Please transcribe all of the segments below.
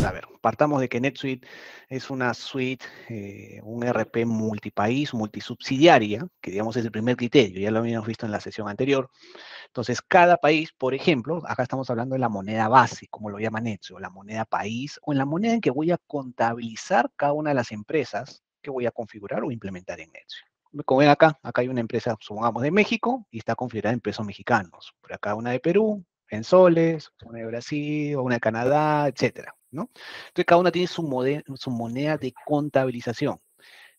A ver, partamos de que NetSuite es una suite, un ERP multipaís, multisubsidiaria, que digamos es el primer criterio, ya lo habíamos visto en la sesión anterior. Entonces, cada país, por ejemplo, acá estamos hablando de la moneda base, como lo llama NetSuite, o la moneda país, o en la moneda en que voy a contabilizar cada una de las empresas que voy a configurar o implementar en NetSuite. Como ven acá hay una empresa, supongamos, de México y está configurada en pesos mexicanos. Por acá una de Perú, en soles, una de Brasil, o una de Canadá, etcétera, ¿no? Entonces, cada una tiene su moneda de contabilización.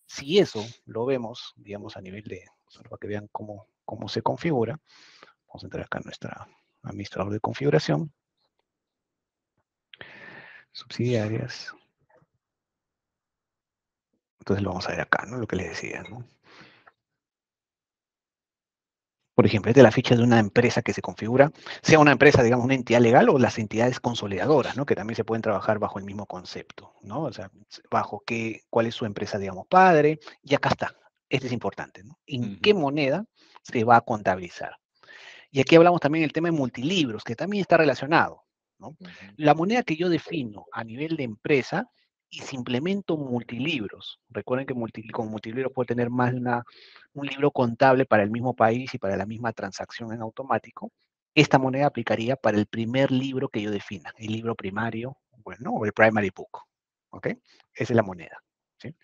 Si eso lo vemos, digamos, a nivel de, solo para que vean cómo se configura, vamos a entrar acá en nuestra administrador de configuración, subsidiarias. Entonces lo vamos a ver acá, ¿no? Lo que les decía, ¿no? Por ejemplo, esta es la ficha de una empresa que se configura, sea una empresa, digamos, una entidad legal o las entidades consolidadoras, ¿no? Que también se pueden trabajar bajo el mismo concepto, ¿no? O sea, bajo cuál es su empresa, digamos, padre, y acá está. Este es importante, ¿no? ¿En qué moneda se va a contabilizar? Y aquí hablamos también del tema de multilibros, que también está relacionado, ¿no? La moneda que yo defino a nivel de empresa y si implemento multilibros, recuerden que con multilibros puedo tener más de un libro contable para el mismo país y para la misma transacción en automático, esta moneda aplicaría para el primer libro que yo defina, el libro primario, bueno, o el primary book, ¿ok? Esa es la moneda, ¿sí?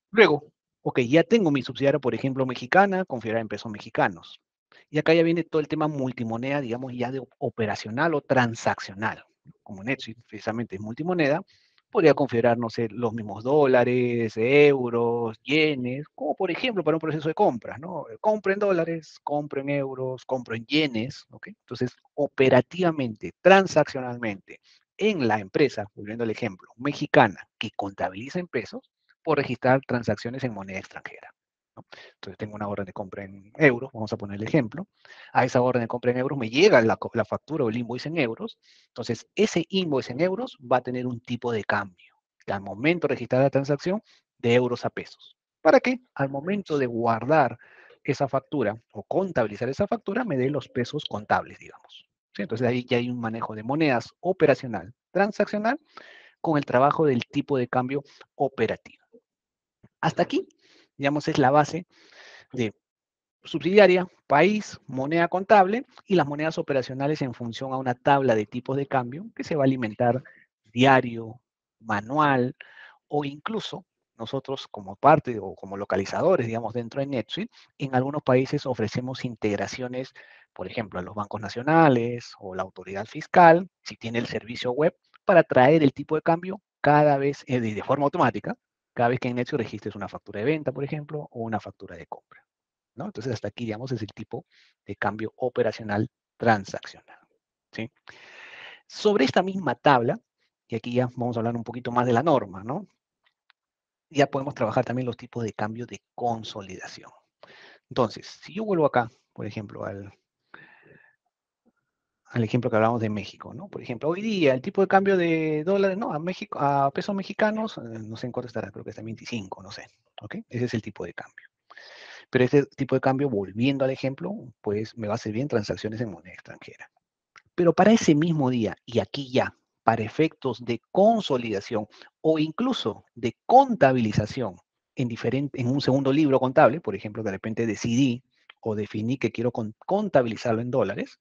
Luego, ok, ya tengo mi subsidiaria, por ejemplo, mexicana, configurada en pesos mexicanos. Y acá ya viene todo el tema multimoneda, digamos, ya de operacional o transaccional. Como NetSuite precisamente es multimoneda, podría configurar, no sé, los mismos dólares, euros, yenes, como por ejemplo para un proceso de compras, ¿no? Compro en dólares, compro en euros, compro en yenes, ¿ok? Entonces, operativamente, transaccionalmente, en la empresa, volviendo al ejemplo, mexicana, que contabiliza en pesos, por registrar transacciones en moneda extranjera, ¿no? Entonces tengo una orden de compra en euros, vamos a poner el ejemplo. A esa orden de compra en euros me llega la factura o el invoice en euros. Entonces ese invoice en euros va a tener un tipo de cambio. Que al momento de registrar la transacción, de euros a pesos. ¿Para qué? Al momento de guardar esa factura o contabilizar esa factura, me dé los pesos contables, digamos. ¿Sí? Entonces ahí ya hay un manejo de monedas operacional, transaccional, con el trabajo del tipo de cambio operativo. Hasta aquí, digamos, es la base de subsidiaria, país, moneda contable y las monedas operacionales en función a una tabla de tipos de cambio que se va a alimentar diario, manual o incluso nosotros como parte o como localizadores, digamos, dentro de NetSuite, en algunos países ofrecemos integraciones, por ejemplo, a los bancos nacionales o la autoridad fiscal, si tiene el servicio web, para traer el tipo de cambio cada vez de forma automática, cada vez que en NetSuite registres una factura de venta, por ejemplo, o una factura de compra, ¿no? Entonces, hasta aquí, digamos, es el tipo de cambio operacional transaccional, ¿sí? Sobre esta misma tabla, y aquí ya vamos a hablar un poquito más de la norma, ¿no? Ya podemos trabajar también los tipos de cambio de consolidación. Entonces, si yo vuelvo acá, por ejemplo, al ejemplo que hablábamos de México, ¿no? Por ejemplo, hoy día el tipo de cambio de dólares, ¿no? A México, a pesos mexicanos, no sé en cuánto estará, creo que está en 25, no sé, ¿ok? Ese es el tipo de cambio. Pero este tipo de cambio, volviendo al ejemplo, pues me va a servir en transacciones en moneda extranjera. Pero para ese mismo día, y aquí ya, para efectos de consolidación o incluso de contabilización en un segundo libro contable, por ejemplo, de repente decidí o definí que quiero contabilizarlo en dólares,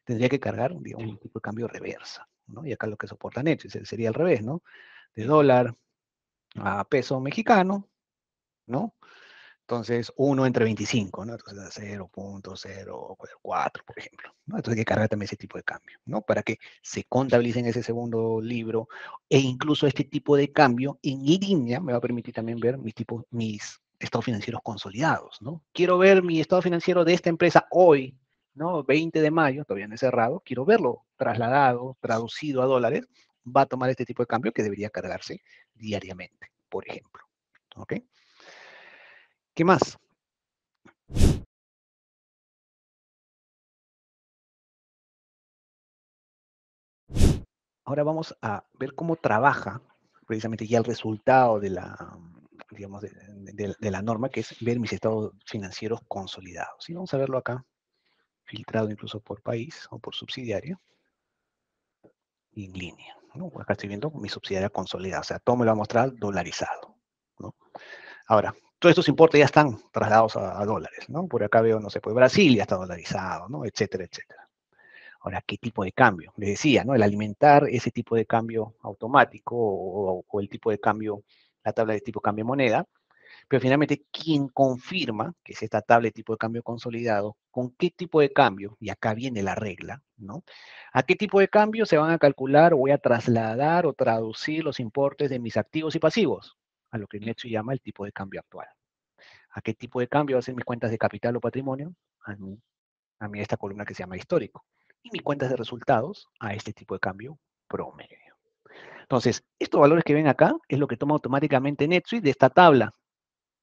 tendría que cargar, digamos, un tipo de cambio reversa, ¿no? Y acá lo que soporta Netflix sería al revés, ¿no? De dólar a peso mexicano, ¿no? Entonces, 1 entre 25, ¿no? Entonces, a 0.004, por ejemplo, ¿no? Entonces, hay que cargar también ese tipo de cambio, ¿no? Para que se contabilice en ese segundo libro e incluso este tipo de cambio en línea me va a permitir también ver mis estados financieros consolidados, ¿no? Quiero ver mi estado financiero de esta empresa hoy, ¿no? 20 de mayo, todavía no es cerrado, quiero verlo trasladado, traducido a dólares, va a tomar este tipo de cambio que debería cargarse diariamente, por ejemplo, ¿ok? ¿Qué más? Ahora vamos a ver cómo trabaja precisamente ya el resultado de la, digamos, de la norma, que es ver mis estados financieros consolidados. Y vamos a verlo acá. filtrado incluso por país o por subsidiario, y en línea, ¿no? Acá estoy viendo mi subsidiaria consolidada, o sea, todo me lo va a mostrar dolarizado, ¿no? Ahora, todos estos importes ya están trasladados a dólares, ¿no? Por acá veo, no sé, pues Brasil ya está dolarizado, ¿no? Etcétera, etcétera. Ahora, ¿qué tipo de cambio? Les decía, ¿no? El alimentar ese tipo de cambio automático o el tipo de cambio, la tabla de tipo cambio moneda, pero finalmente quien confirma, que es esta tabla de tipo de cambio consolidado, con qué tipo de cambio, y acá viene la regla, ¿no? ¿A qué tipo de cambio se van a calcular o voy a trasladar o traducir los importes de mis activos y pasivos? A lo que Netsu llama el tipo de cambio actual. ¿A qué tipo de cambio hacen mis cuentas de capital o patrimonio? A mí esta columna que se llama histórico. Y mis cuentas de resultados a este tipo de cambio promedio. Entonces, estos valores que ven acá es lo que toma automáticamente NetSuite de esta tabla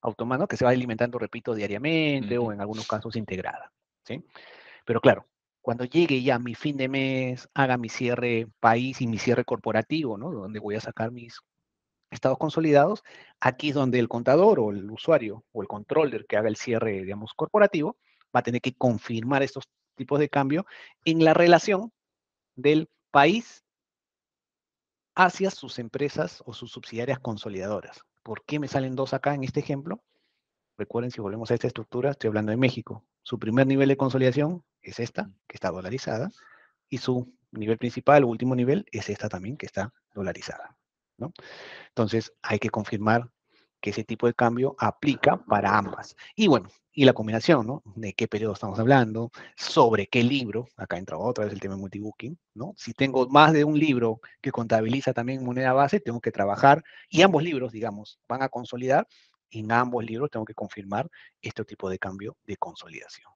automática que se va alimentando, repito, diariamente o en algunos casos integrada. ¿Sí? Pero claro, cuando llegue ya mi fin de mes, haga mi cierre país y mi cierre corporativo, ¿no? Donde voy a sacar mis estados consolidados, aquí es donde el contador o el usuario o el controller que haga el cierre, digamos, corporativo, va a tener que confirmar estos tipos de cambio en la relación del país hacia sus empresas o sus subsidiarias consolidadoras. ¿Por qué me salen dos acá en este ejemplo? Recuerden, si volvemos a esta estructura, estoy hablando de México. Su primer nivel de consolidación es esta, que está dolarizada, y su nivel principal, o último nivel, es esta también, que está dolarizada, ¿no? Entonces, hay que confirmar que ese tipo de cambio aplica para ambas. Y bueno, y la combinación, ¿no? De qué periodo estamos hablando, sobre qué libro, acá entra otra vez el tema multibooking, ¿no? Si tengo más de un libro que contabiliza también moneda base, tengo que trabajar, y ambos libros, digamos, van a consolidar, y en ambos libros tengo que confirmar este tipo de cambio de consolidación.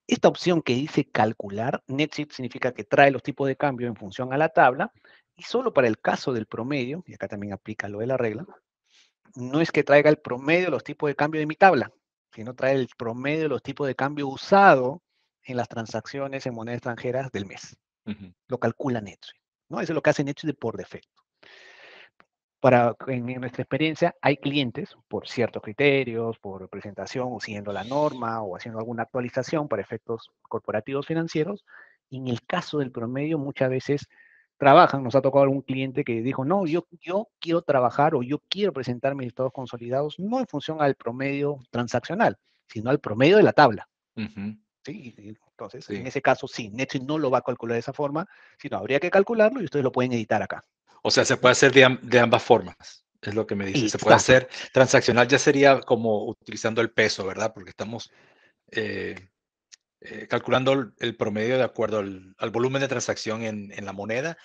Esta opción que dice calcular, NetSuite significa que trae los tipos de cambio en función a la tabla, y solo para el caso del promedio, y acá también aplica lo de la regla, no es que traiga el promedio de los tipos de cambio de mi tabla, sino trae el promedio de los tipos de cambio usado en las transacciones en moneda extranjera del mes. Lo calcula NetSuite, ¿no? Eso es lo que hace NetSuite por defecto. En nuestra experiencia, hay clientes, por ciertos criterios, por presentación, o siguiendo la norma, o haciendo alguna actualización para efectos corporativos financieros, y en el caso del promedio, muchas veces trabajan, nos ha tocado algún cliente que dijo, no, yo quiero trabajar o yo quiero presentar mis estados consolidados, no en función al promedio transaccional, sino al promedio de la tabla. ¿Sí? Entonces, en ese caso, sí, NetSuite no lo va a calcular de esa forma, sino habría que calcularlo y ustedes lo pueden editar acá. O sea, se puede hacer de ambas formas, es lo que me dice. Se puede Exacto. hacer transaccional, ya sería como utilizando el peso, ¿verdad? Porque estamos calculando el promedio de acuerdo al volumen de transacción en la moneda,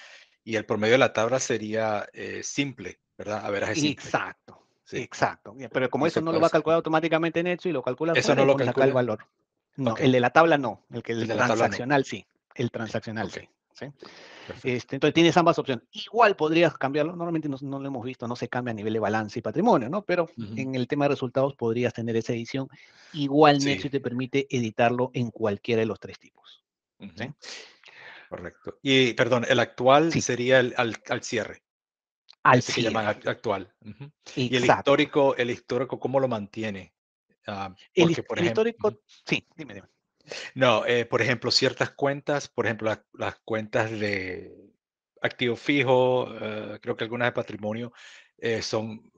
y el promedio de la tabla sería simple, ¿verdad? Averaje simple. Exacto, Sí, exacto. Pero como y eso se no lo puede va a hacer. calcular automáticamente NetSuite y lo calcula ¿Eso fuera no y lo pones acá el calcula? valor. No, Ok, el de la tabla no, el el de la tabla no. transaccional sí, el transaccional Ok, sí. ¿Sí? perfecto. Entonces tienes ambas opciones. Igual podrías cambiarlo, normalmente no lo hemos visto, no se cambia a nivel de balance y patrimonio, ¿no? Pero en el tema de resultados podrías tener esa edición. Igual Sí. NetSuite te permite editarlo en cualquiera de los tres tipos. ¿Sí? Correcto. Y perdón, el actual Sí, sería al cierre, al ese que llaman cierre. actual. Y Exacto. el histórico, ¿cómo lo mantiene? El, Porque, por el ejemplo, histórico, sí, dime. no, por ejemplo, ciertas cuentas, por ejemplo, las cuentas de activo fijo, creo que algunas de patrimonio, son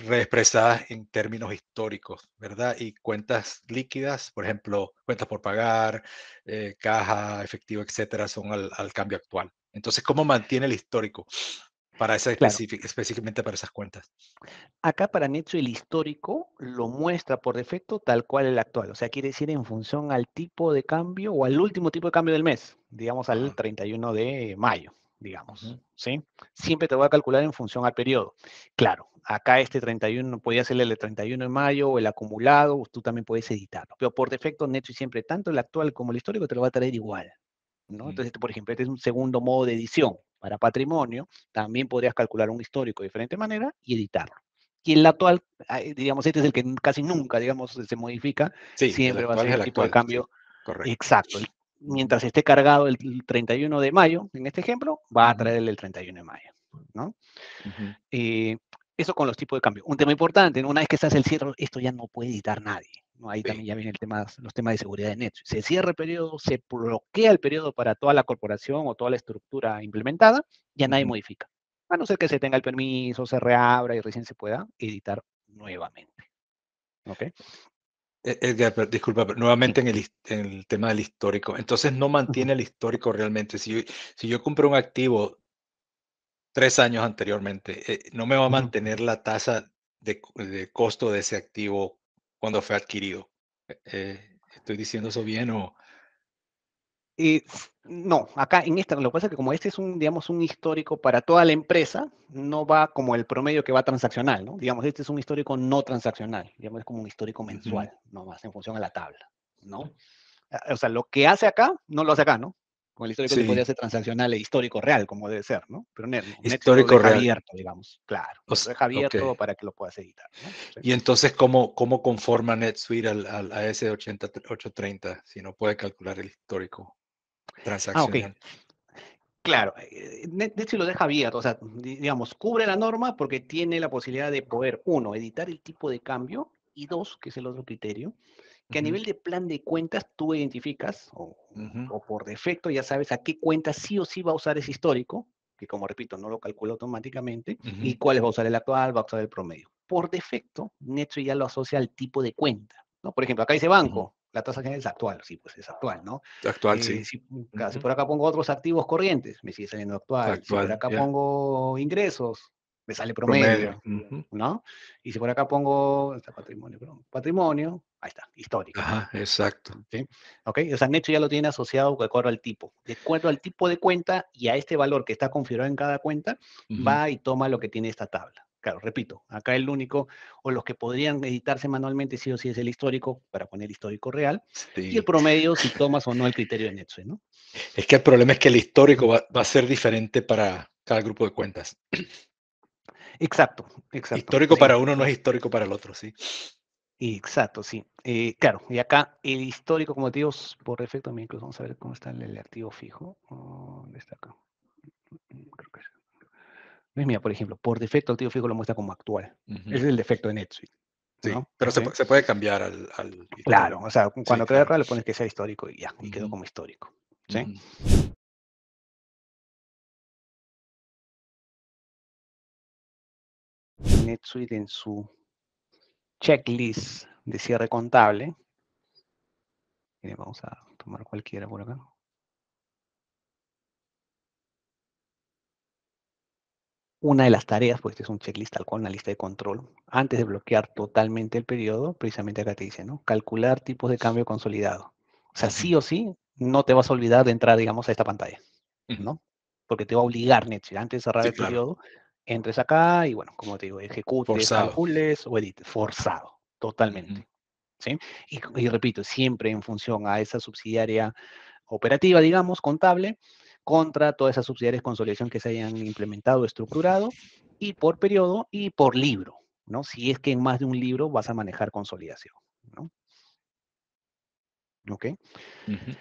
reexpresadas en términos históricos, ¿verdad? Y cuentas líquidas, por ejemplo, cuentas por pagar, caja, efectivo, etcétera, son al cambio actual. Entonces, ¿cómo mantiene el histórico para esa Claro. específicamente para esas cuentas? Acá para Netsu el histórico lo muestra por defecto tal cual el actual. O sea, quiere decir en función al tipo de cambio o al último tipo de cambio del mes, digamos al Ajá. 31 de mayo, digamos. Ujú, ¿Sí? Siempre te voy a calcular en función al periodo. Claro, acá este 31 podía ser el de 31 de mayo o el acumulado, tú también puedes editarlo. Pero por defecto Netsu siempre, tanto el actual como el histórico, te lo va a traer igual. ¿No? ujú. Entonces, por ejemplo, este es un segundo modo de edición para patrimonio. También podrías calcular un histórico de diferente manera y editarlo. Y el actual, digamos, este es el que casi nunca, digamos, se modifica, Sí, el siempre va a actual ser es el el tipo de actual, sí, cambio correcto. exacto. Ujú, Mientras esté cargado el 31 de mayo, en este ejemplo, va a ujú, traer el 31 de mayo, ¿no? ujú. Eh, Eso con los tipos de cambio. Un tema importante, ¿no? Una vez que estás el cierre, esto ya no puede editar nadie. ¿no? Ahí Sí. también ya vienen los temas de seguridad de NetSuite. Se cierra el periodo, se bloquea el periodo para toda la corporación o toda la estructura implementada, ya nadie Ujú. modifica. A no ser que se tenga el permiso, se reabra y recién se pueda editar nuevamente. ¿Ok? Edgar, disculpa, pero nuevamente en el tema del histórico. Entonces no Ujú, mantiene el histórico realmente. Si yo compré un activo 3 años anteriormente, no me va a ujú. mantener la tasa de costo de ese activo cuando fue adquirido. ¿Estoy diciendo eso bien o? No, acá en esta, lo que pasa es que como este es un, digamos, un histórico para toda la empresa, no va como el promedio que va transaccional, ¿no? Digamos, este es un histórico no transaccional, digamos, es como un histórico Ujú. mensual, nomás, en función a la tabla, ¿no? O sea, lo que hace acá, no lo hace acá, ¿no? Con el histórico sí Sí, podría ser transaccional e histórico real, como debe ser, ¿no? Pero Netsuite lo histórico deja real. abierto, digamos, claro, lo deja Ok. abierto para que lo puedas editar, ¿no? Sí. Y entonces, ¿cómo conforma NetSuite a ese 830 si no puede calcular el histórico Ah, ok. transaccional? Claro, NetSuite lo deja abierto, o sea, digamos, cubre la norma porque tiene la posibilidad de poder, uno, editar el tipo de cambio y dos, que es el otro criterio, que a Ujú, nivel de plan de cuentas tú identificas ujú, o por defecto ya sabes a qué cuenta sí o sí va a usar ese histórico, que como repito, no lo calcula automáticamente, y ujú, cuáles va a usar el actual, va a usar el promedio. Por defecto, NetSuite ya lo asocia al tipo de cuenta, ¿no? Por ejemplo, acá dice ujú. banco, la tasa general es actual, sí, pues es actual, ¿no? Actual, sí. Si Ujú. por acá pongo otros activos corrientes, me sigue saliendo actual. Si por Actual, acá ya. pongo ingresos, me sale Promedio. promedio, Ujú. ¿no? Y si por acá pongo, está patrimonio, perdón, patrimonio, ahí está, histórico. Ajá, exacto. ¿Sí? ¿Ok? O sea, Necho ya lo tiene asociado de acuerdo al tipo. De acuerdo al tipo de cuenta y a este valor que está configurado en cada cuenta, Ujú. va y toma lo que tiene esta tabla. Claro, repito, acá el único, o los que podrían editarse manualmente sí o sí es el histórico, para poner histórico real, y el Sí. promedio si tomas o no el criterio de Netsuite, ¿no? Es que el problema es que el histórico va a ser diferente para cada grupo de cuentas. Exacto, exacto, Histórico sí, para uno no es histórico para el otro, sí. exacto, sí. Claro, y acá el histórico, como te digo, por defecto, incluso vamos a ver cómo está el activo fijo. ¿Dónde está acá? Creo que es. ¿Ves? Mira, por ejemplo, por defecto activo fijo lo muestra como actual. Ujú. Ese es el defecto de NetSuite, Sí, ¿no? pero ¿Sí? se puede cambiar al Claro, histórico. o sea, Sí, cuando creas claro. RAL le pones que sea histórico y ya, y quedó Ujú, como histórico, ¿sí? ujú. NetSuite en su checklist de cierre contable, vamos a tomar cualquiera por acá. Una de las tareas, pues este es un checklist tal cual, una lista de control, antes de bloquear totalmente el periodo, precisamente acá te dice, ¿no? Calcular tipos de cambio consolidado. O sea, Ujú, sí o sí, no te vas a olvidar de entrar, digamos, a esta pantalla, ujú. ¿no? Porque te va a obligar NetSuite, antes de cerrar Sí, el claro. periodo, entres acá y bueno, como te digo, ejecutes, Forzado. calcules o edites, forzado, Ujú, totalmente, ¿sí? Y repito, siempre en función a esa subsidiaria operativa, digamos, contable, contra todas esas subsidiarias de consolidación que se hayan implementado, estructurado, y por periodo y por libro, ¿no? Si es que en más de un libro vas a manejar consolidación, ¿no? ¿Ok? ujú,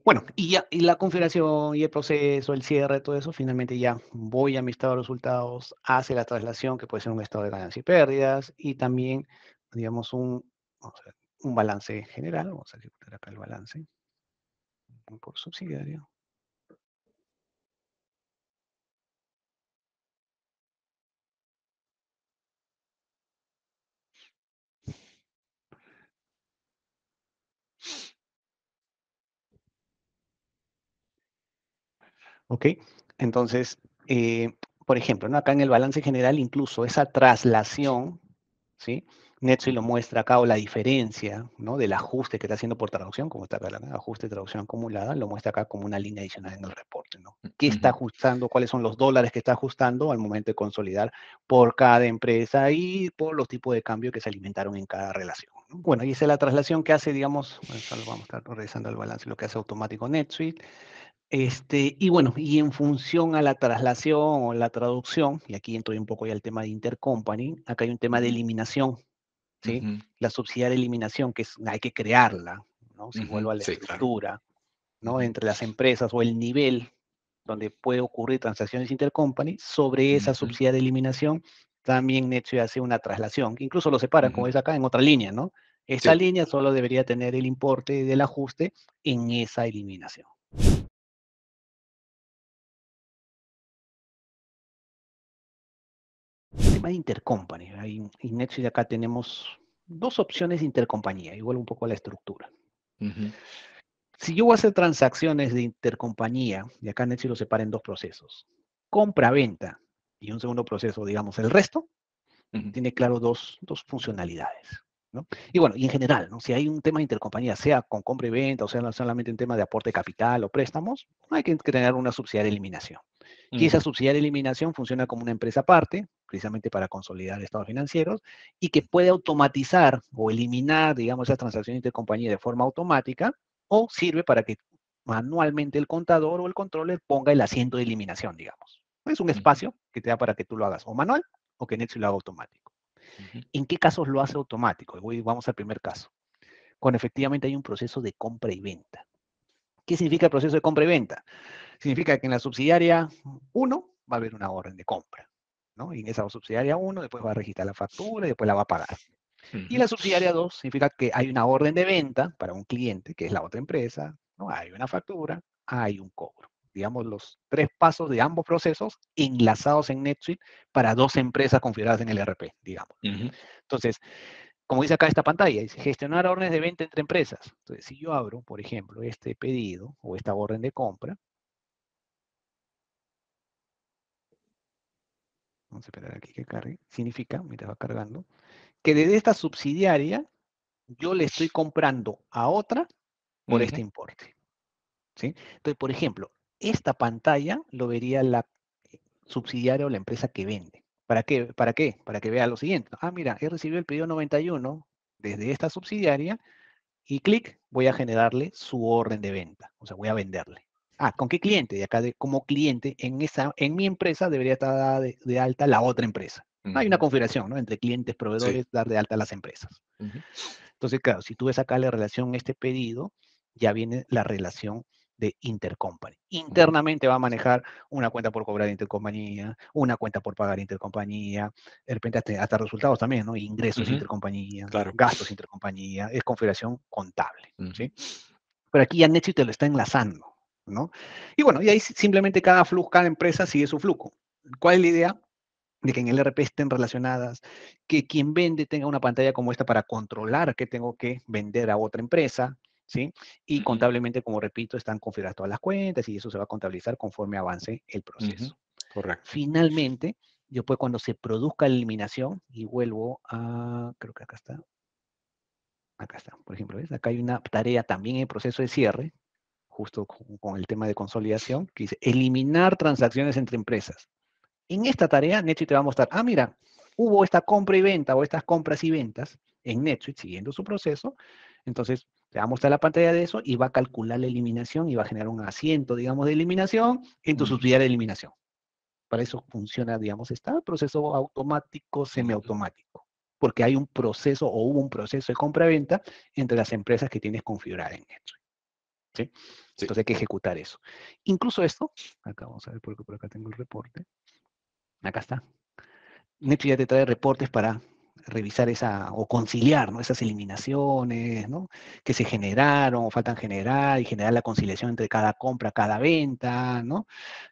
Bueno, y ya, y la configuración y el proceso, el cierre, todo eso, finalmente ya voy a mi estado de resultados, hace la traslación, que puede ser un estado de ganancias y pérdidas, y también, digamos, vamos a ver, un balance general, vamos a ejecutar acá el balance por subsidiario. ¿Ok? Entonces, por ejemplo, ¿no? Acá en el balance general, incluso esa traslación, ¿sí? Netsuite lo ujú, muestra acá, o la diferencia, ¿no? Del ajuste que está haciendo por traducción, como está acá, ajuste de traducción acumulada, lo muestra acá como una línea adicional en el reporte, ¿no? ¿Qué está ujú. ajustando? ¿Cuáles son los dólares que está ajustando al momento de consolidar por cada empresa y por los tipos de cambio que se alimentaron en cada relación, ¿no? Bueno, y esa es la traslación que hace, digamos, vamos a estar revisando el balance, lo que hace automático NetSuite. Y bueno, y en función a la traslación o la traducción, y aquí entro un poco ya al tema de intercompany, acá hay un tema de Ujú, eliminación, ¿sí? ujú, La subsidiaria de eliminación, hay que crearla, ¿no? Si ujú. vuelvo a la Sí, claro. estructura, ¿no? Ujú, Entre las empresas o el nivel donde puede ocurrir transacciones intercompany, sobre esa ujú, subsidiaria de eliminación, también Netsuite hace una traslación, que incluso lo separan, como ujú. es acá, en otra línea, ¿no? Esta Sí. línea solo debería tener el importe del ajuste en esa eliminación. El tema de intercompany. En NetSuite acá tenemos dos opciones de intercompañía, igual un poco a la estructura. Ujú, Si yo voy a hacer transacciones de intercompañía, y acá NetSuite lo separa en dos procesos, compra-venta y un segundo proceso, digamos, el resto, ujú, tiene claro dos funcionalidades, ¿no? Y bueno, y en general, ¿no? Si hay un tema de intercompañía, sea con compra y venta, o sea, no solamente un tema de aporte de capital o préstamos, hay que tener una subsidiaria de eliminación. Y esa ujú, subsidiaria de eliminación funciona como una empresa aparte, precisamente para consolidar estados financieros, y que puede automatizar o eliminar, digamos, esa transacción intercompañía de forma automática, o sirve para que manualmente el contador o el controller ponga el asiento de eliminación, digamos. Es un ujú, espacio que te da para que tú lo hagas o manual o que NetSuite lo haga automático. ujú, ¿En qué casos lo hace automático? Vamos al primer caso. Cuando efectivamente hay un proceso de compra y venta. ¿Qué significa el proceso de compra y venta? Significa que en la subsidiaria 1 va a haber una orden de compra, ¿no? Y en esa subsidiaria 1 después va a registrar la factura y después la va a pagar. Y ujú, la subsidiaria 2 significa que hay una orden de venta para un cliente, que es la otra empresa, ¿no? Hay una factura, hay un cobro. Digamos, los tres pasos de ambos procesos enlazados en NetSuite para dos empresas configuradas en el ERP, digamos. ujú, Entonces, como dice acá esta pantalla, dice gestionar órdenes de venta entre empresas. Entonces, si yo abro, por ejemplo, este pedido o esta orden de compra, vamos a esperar aquí que cargue, significa, mira, va cargando, que desde esta subsidiaria yo le estoy comprando a otra por ujú, este importe, ¿sí? Entonces, por ejemplo, esta pantalla lo vería la subsidiaria o la empresa que vende. ¿Para qué? ¿Para qué? Para que vea lo siguiente. Ah, mira, he recibido el pedido 91 desde esta subsidiaria y clic, voy a generarle su orden de venta, o sea, voy a venderle. Ah, ¿con qué cliente? Y acá como cliente, en mi empresa debería estar dada de alta la otra empresa. Hay una ujú. configuración, ¿no? Entre clientes, Sí. proveedores, dar de alta a las empresas. Ujú, Entonces, claro, si tú ves acá la relación este pedido, ya viene la relación de intercompany. ujú, Internamente va a manejar una cuenta por cobrar intercompañía, una cuenta por pagar intercompañía, de repente hasta resultados también, ¿no? Ingresos ujú, intercompañía, claro. gastos intercompañía, es configuración contable, Ujú, ¿sí? Pero aquí ya NetSuite te lo está enlazando, ¿no? Y bueno, y ahí simplemente cada flujo, cada empresa sigue su flujo. ¿Cuál es la idea? De que en el RP estén relacionadas, que quien vende tenga una pantalla como esta para controlar que tengo que vender a otra empresa, ¿sí? Y ujú, contablemente, como repito, están configuradas todas las cuentas y eso se va a contabilizar conforme avance el ujú, proceso. correcto. Finalmente, después cuando se produzca la eliminación, y vuelvo a, creo que acá está, por ejemplo, ¿ves? Acá hay una tarea también en el proceso de cierre, justo con el tema de consolidación, que dice eliminar transacciones entre empresas. En esta tarea, NetSuite te va a mostrar, ah, mira, hubo esta compra y venta o estas compras y ventas en NetSuite siguiendo su proceso. Entonces, te va a mostrar la pantalla de eso y va a calcular la eliminación y va a generar un asiento, digamos, de eliminación en tu Ujú, subsidiaria de eliminación. Para eso funciona, digamos, está proceso automático, ujú, semiautomático, porque hay un proceso o hubo un proceso de compra-venta entre las empresas que tienes configuradas en NetSuite. ¿Sí? sí. Entonces hay que ejecutar eso. Incluso esto, acá vamos a ver porque por acá tengo el reporte. Acá está. Netflix ya te trae reportes para revisar esa o conciliar, ¿no? Esas eliminaciones, ¿no? Que se generaron o faltan generar y generar la conciliación entre cada compra, cada venta, ¿no?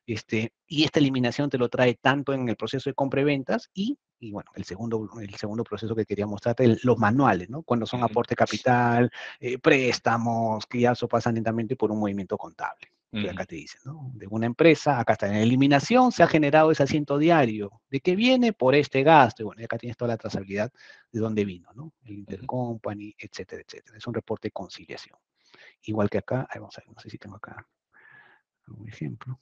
Y esta eliminación te lo trae tanto en el proceso de compra y ventas y bueno, el segundo proceso que quería mostrarte, los manuales, ¿no? Cuando son Ujú, aporte capital, préstamos, que ya eso pasan lentamente por un movimiento contable. Entonces ujú, acá te dice, ¿no? De una empresa, acá está en eliminación, se ha generado ese asiento diario. ¿De qué viene? Por este gasto. Y bueno, y acá tienes toda la trazabilidad de dónde vino, ¿no? El ujú. intercompany, etcétera, etcétera. Es un reporte de conciliación. Igual que acá, ahí vamos a ver, no sé si tengo acá algún ejemplo.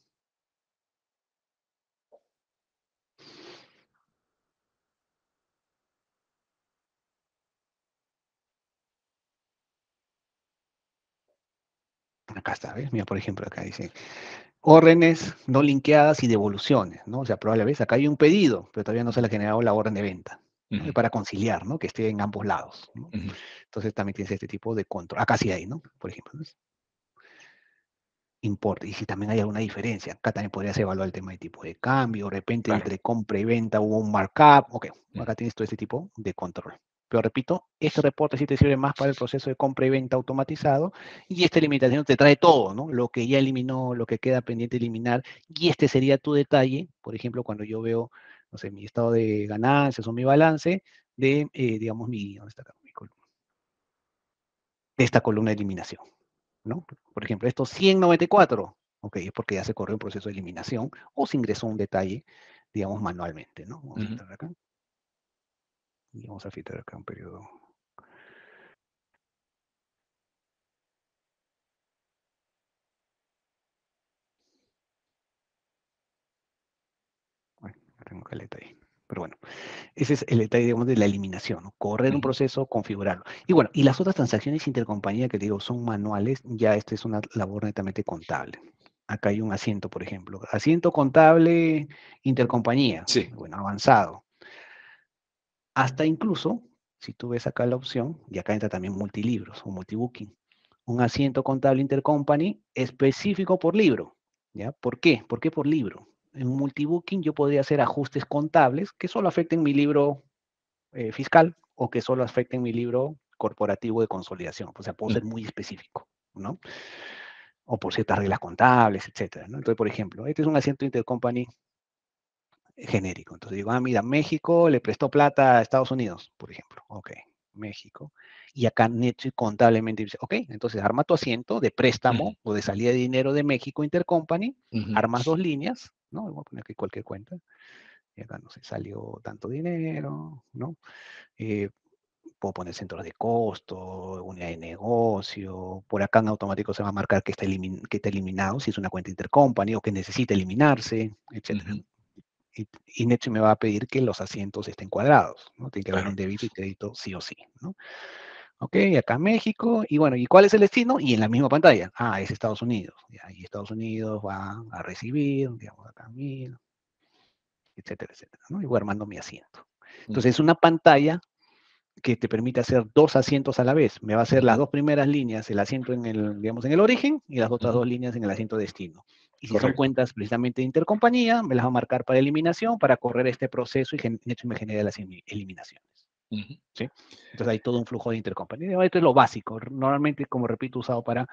Acá está, ¿ves? Mira, por ejemplo, acá dice órdenes no linkeadas y devoluciones, ¿no? O sea, probablemente acá hay un pedido, pero todavía no se le ha generado la orden de venta, ¿no? Y Ujú, para conciliar, ¿no? Que esté en ambos lados, ¿no? ujú, Entonces también tienes este tipo de control. Acá sí hay, ¿no? Por ejemplo, ¿no? Importe. Y si también hay alguna diferencia, acá también podrías evaluar el tema de tipo de cambio, de repente claro. entre compra y venta hubo un markup, ok, Ujú, acá tienes todo este tipo de control. Pero repito, este reporte sí te sirve más para el proceso de compra y venta automatizado, y esta limitación te trae todo, ¿no? Lo que ya eliminó, lo que queda pendiente de eliminar, y este sería tu detalle, por ejemplo, cuando yo veo, no sé, mi estado de ganancias o mi balance de, digamos, ¿dónde está acá? De esta columna de eliminación, ¿no? Por ejemplo, estos 194, ok, es porque ya se corrió un proceso de eliminación o se ingresó un detalle, digamos, manualmente, ¿no? Vamos a filtrar acá. Y vamos a filtrar acá un periodo. Bueno, no tengo caleta ahí. Pero bueno, ese es el detalle, digamos, de la eliminación, ¿no? Correr un proceso, configurarlo. Y bueno, y las otras transacciones intercompañía que digo son manuales, ya esta es una labor netamente contable. Acá hay un asiento, por ejemplo. Asiento contable intercompañía. Sí. Bueno, avanzado. Hasta incluso, si tú ves acá la opción, y acá entra también multilibros o multibooking, un asiento contable intercompany específico por libro. ¿Ya? ¿Por qué? ¿Por qué por libro? En multibooking yo podría hacer ajustes contables que solo afecten mi libro fiscal o que solo afecten mi libro corporativo de consolidación. O sea, puedo ser muy específico, ¿no? O por ciertas reglas contables, etcétera, ¿no? Entonces, por ejemplo, este es un asiento intercompany genérico. Entonces digo, mira, México le prestó plata a Estados Unidos, por ejemplo. Ok, México. Y acá Netsuite contablemente dice, ok, entonces arma tu asiento de préstamo o de salida de dinero de México Intercompany, armas dos líneas, ¿no? Voy a poner aquí cualquier cuenta. Y acá, no sé, salió tanto dinero, ¿no? Puedo poner centros de costo, unidad de negocio. Por acá en automático se va a marcar que está eliminado, si es una cuenta intercompany o que necesita eliminarse, etcétera. Y Netsuite me va a pedir que los asientos estén cuadrados, ¿no? Tiene que haber un débito y crédito sí o sí, ¿no? Ok, acá México, y bueno, ¿y cuál es el destino? Y en la misma pantalla, es Estados Unidos, y Estados Unidos va a recibir, digamos, acá 1000, etcétera, etcétera, ¿no? Y voy armando mi asiento. Entonces es una pantalla que te permite hacer dos asientos a la vez. Me va a hacer las dos primeras líneas, el asiento en el, digamos, en el origen, y las otras dos líneas en el asiento destino. Y si son cuentas precisamente de intercompañía, me las va a marcar para eliminación, para correr este proceso y Netsuite me genera las eliminaciones. ¿Sí? Entonces hay todo un flujo de intercompañía. Esto es lo básico. Normalmente, como repito, usado para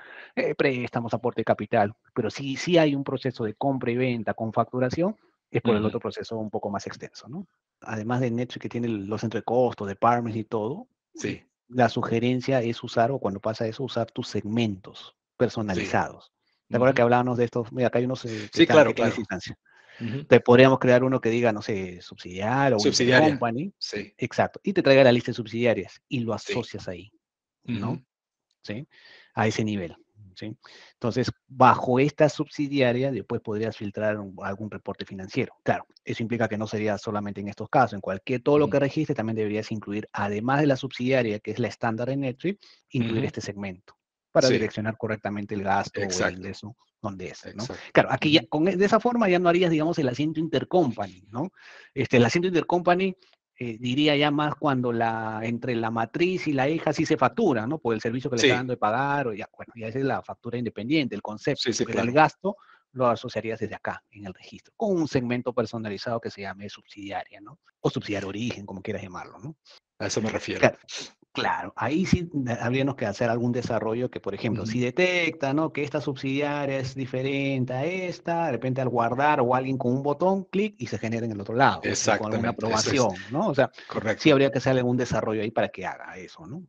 préstamos, aporte de capital. Pero sí hay un proceso de compra y venta con facturación, es por el otro proceso un poco más extenso, ¿no? Además de Netsuite que tiene los centros de costo, departments y todo, Sí. la sugerencia es usar, o cuando pasa eso, usar tus segmentos personalizados. ¿Te acuerdas que hablábamos de estos? Mira, acá hay unos que Sí, están en claro, pequeña claro. instancia. Te podríamos crear uno que diga, no sé, subsidiario o Subsidiaria. intercompany. Sí, Exacto. Y te traiga la lista de subsidiarias y lo sí. asocias ahí, ¿no? ¿Sí? A ese nivel, ¿sí? Entonces, bajo esta subsidiaria, después podrías filtrar algún reporte financiero. Claro, eso implica que no sería solamente en estos casos. En todo lo que registres también deberías incluir, además de la subsidiaria, que es la estándar en Netsuite, incluir este segmento para Sí, direccionar correctamente el gasto o el exacto, ingreso donde es, ¿no? exacto. Claro, aquí ya, de esa forma ya no harías, digamos, el asiento intercompany, ¿no? El asiento intercompany diría ya más cuando entre la matriz y la hija sí se factura, ¿no? Por el servicio que le está Sí, dando de pagar, o ya, bueno, ya esa es la factura independiente, el concepto, sí, sí, pero el claro. gasto lo asociarías desde acá, en el registro, con un segmento personalizado que se llame subsidiaria, ¿no? O subsidiaria origen, como quieras llamarlo, ¿no? A eso me refiero. Claro, claro, ahí sí habríamos que hacer algún desarrollo que, por ejemplo, si detecta, ¿no? Que esta subsidiaria es diferente a esta, de repente al guardar o alguien con un botón, clic y se genera en el otro lado, o con alguna Exactamente, eso es aprobación, ¿no? O sea, sí correcto. habría que hacer algún desarrollo ahí para que haga eso, ¿no?